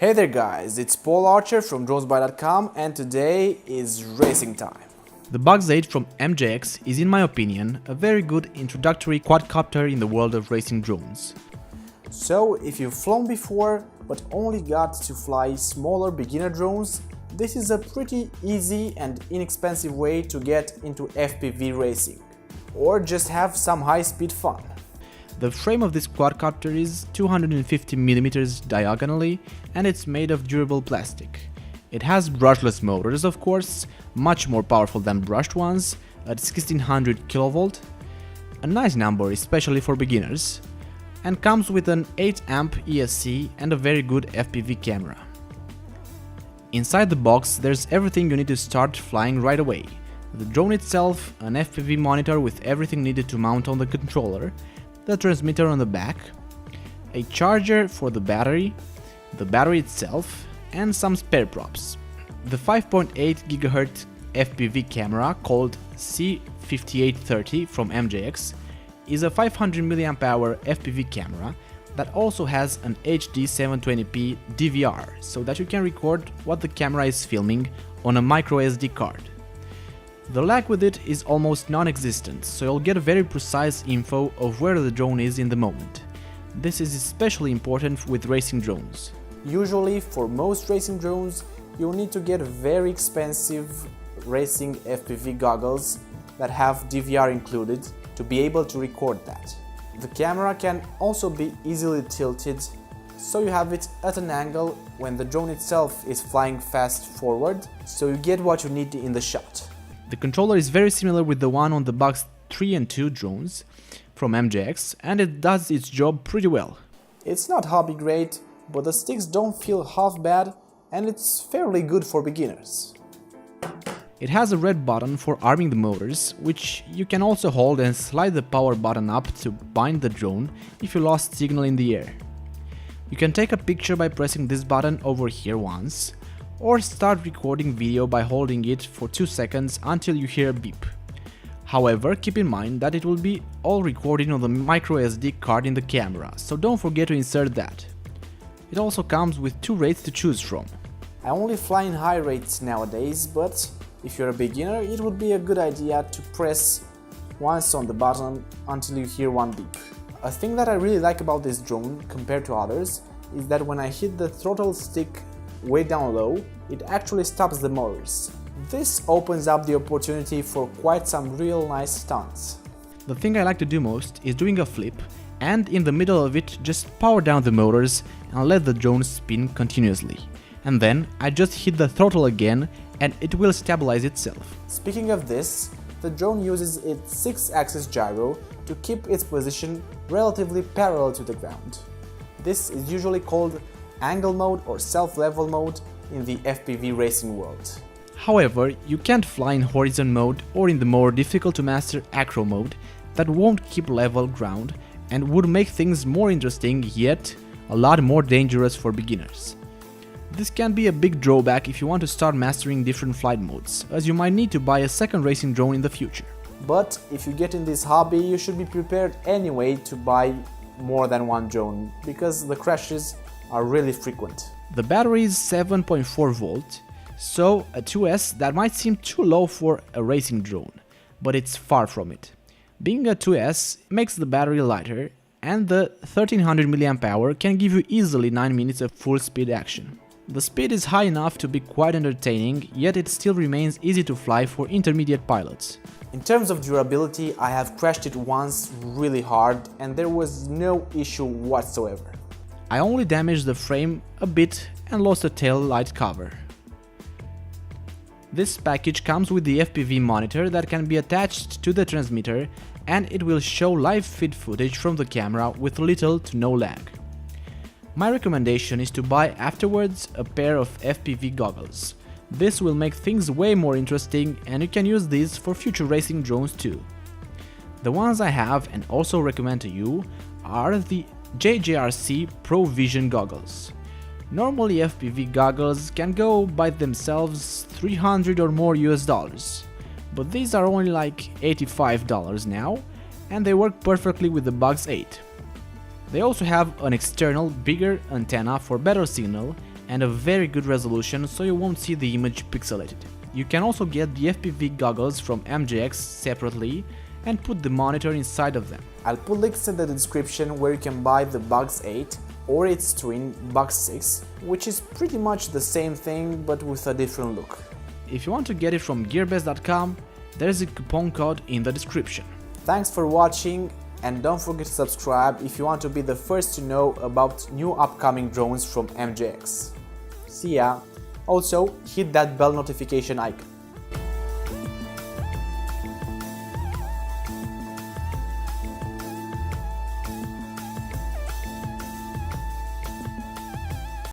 Hey there guys, it's Paul Archer from dronesbuy.com and today is racing time. The Bugs 8 from MJX is, in my opinion, a very good introductory quadcopter in the world of racing drones. So if you've flown before but only got to fly smaller beginner drones, this is a pretty easy and inexpensive way to get into FPV racing, or just have some high-speed fun. The frame of this quadcopter is 250mm diagonally and it's made of durable plastic. It has brushless motors, of course, much more powerful than brushed ones, at 1600 kV, a nice number especially for beginners, and comes with an 8A ESC and a very good FPV camera. Inside the box there's everything you need to start flying right away. The drone itself, an FPV monitor with everything needed to mount on the controller, the transmitter on the back, a charger for the battery itself, and some spare props. The 5.8 GHz FPV camera called C5830 from MJX is a 500 mAh FPV camera that also has an HD 720p DVR so that you can record what the camera is filming on a microSD card. The lag with it is almost non-existent, so you'll get a very precise info of where the drone is in the moment. This is especially important with racing drones. Usually for most racing drones, you'll need to get very expensive racing FPV goggles that have DVR included to be able to record that. The camera can also be easily tilted, so you have it at an angle when the drone itself is flying fast forward, so you get what you need in the shot. The controller is very similar with the one on the Bugs 3 and 2 drones from MJX, and it does its job pretty well. It's not hobby grade, but the sticks don't feel half bad and it's fairly good for beginners. It has a red button for arming the motors, which you can also hold and slide the power button up to bind the drone if you lost signal in the air. You can take a picture by pressing this button over here once, or start recording video by holding it for 2 seconds until you hear a beep. However, keep in mind that it will be all recorded on the microSD card in the camera, so don't forget to insert that. It also comes with 2 rates to choose from. I only fly in high rates nowadays, but if you're a beginner, it would be a good idea to press once on the button until you hear one beep. A thing that I really like about this drone compared to others is that when I hit the throttle stick way down low, it actually stops the motors. This opens up the opportunity for quite some real nice stunts. The thing I like to do most is doing a flip and in the middle of it just power down the motors and let the drone spin continuously. And then I just hit the throttle again and it will stabilize itself. Speaking of this, the drone uses its 6-axis gyro to keep its position relatively parallel to the ground. This is usually called angle mode or self-level mode in the FPV racing world. However, you can't fly in horizon mode or in the more difficult to master acro mode that won't keep level ground and would make things more interesting yet a lot more dangerous for beginners. This can be a big drawback if you want to start mastering different flight modes, as you might need to buy a second racing drone in the future. But if you get in this hobby, you should be prepared anyway to buy more than one drone, because the crashes are really frequent. The battery is 7.4 volt, so a 2S that might seem too low for a racing drone, but it's far from it. Being a 2S makes the battery lighter, and the 1300 mAh can give you easily 9 minutes of full speed action. The speed is high enough to be quite entertaining, yet it still remains easy to fly for intermediate pilots. In terms of durability, I have crashed it once really hard and there was no issue whatsoever. I only damaged the frame a bit and lost a tail light cover. This package comes with the FPV monitor that can be attached to the transmitter, and it will show live feed footage from the camera with little to no lag. My recommendation is to buy afterwards a pair of FPV goggles. This will make things way more interesting and you can use these for future racing drones too. The ones I have and also recommend to you are the JJRC Pro Vision goggles. Normally FPV goggles can go by themselves $300 or more US, but these are only like $85 now and they work perfectly with the Bugs 8. They also have an external, bigger antenna for better signal and a very good resolution, so you won't see the image pixelated. You can also get the FPV goggles from MJX separately and put the monitor inside of them. I'll put links in the description where you can buy the Bugs 8 or its twin Bugs 6, which is pretty much the same thing but with a different look. If you want to get it from gearbest.com, there's a coupon code in the description. Thanks for watching, and don't forget to subscribe if you want to be the first to know about new upcoming drones from MJX. See ya! Also, hit that bell notification icon.